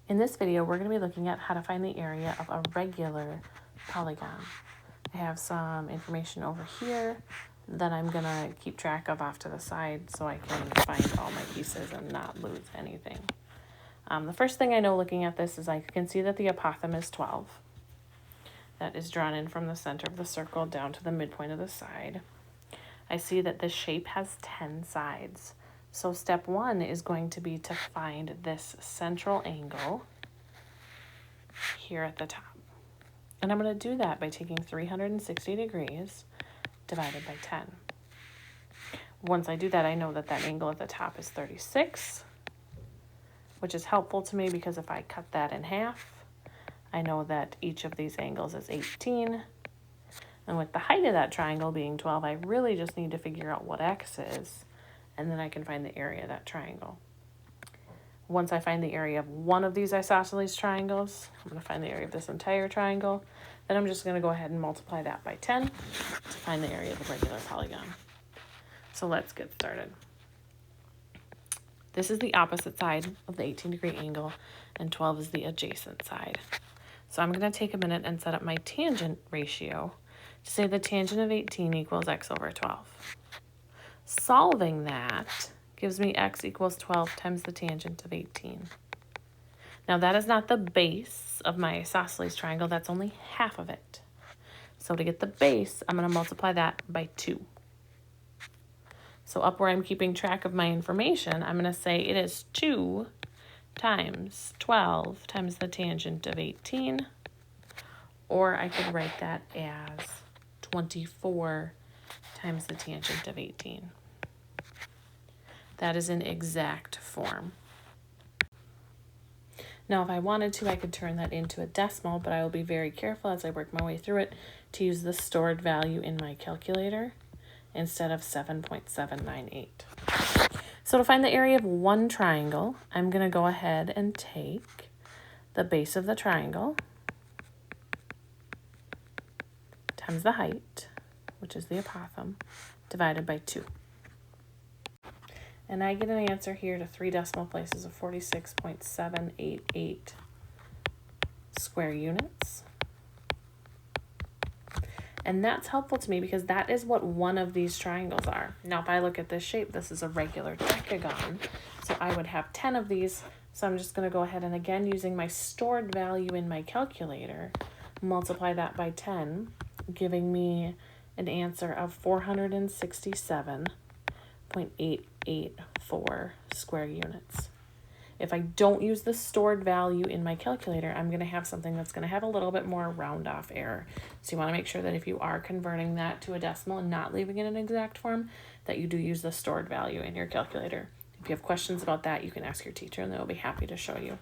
In this video, we're going to be looking at how to find the area of a regular polygon. I have some information over here that I'm going to keep track of off to the side so I can find all my pieces and not lose anything. The first thing I know looking at this is I can see that the apothem is 12. That is drawn in from the center of the circle down to the midpoint of the side. I see that this shape has 10 sides. So step 1 is going to be to find this central angle here at the top. And I'm going to do that by taking 360 degrees divided by 10. Once I do that, I know that that angle at the top is 36, which is helpful to me because if I cut that in half, I know that each of these angles is 18. And with the height of that triangle being 12, I really just need to figure out what x is, and then I can find the area of that triangle. Once I find the area of one of these isosceles triangles, I'm going to find the area of this entire triangle. Then I'm just going to go ahead and multiply that by 10 to find the area of the regular polygon. So let's get started. This is the opposite side of the 18-degree angle, and 12 is the adjacent side. So I'm going to take a minute and set up my tangent ratio to say the tangent of 18 equals x over 12. Solving that gives me x equals 12 times the tangent of 18. Now that is not the base of my isosceles triangle, that's only half of it. So to get the base, I'm going to multiply that by 2. So up where I'm keeping track of my information, I'm going to say it is 2 times 12 times the tangent of 18, or I could write that as 24 times the tangent of 18. That is in exact form. Now, if I wanted to, I could turn that into a decimal, but I will be very careful as I work my way through it to use the stored value in my calculator instead of 7.798. So to find the area of one triangle, I'm going to go ahead and take the base of the triangle times the height, which is the apothem, divided by 2. And I get an answer here to 3 decimal places of 46.788 square units. And that's helpful to me because that is what one of these triangles are. Now, if I look at this shape, this is a regular decagon. So I would have 10 of these. So I'm just going to go ahead and, again, using my stored value in my calculator, multiply that by 10, giving me an answer of 467.884 square units. If I don't use the stored value in my calculator, I'm going to have something that's going to have a little bit more round off error. So you want to make sure that if you are converting that to a decimal and not leaving it in exact form, that you do use the stored value in your calculator. If you have questions about that, you can ask your teacher and they'll be happy to show you.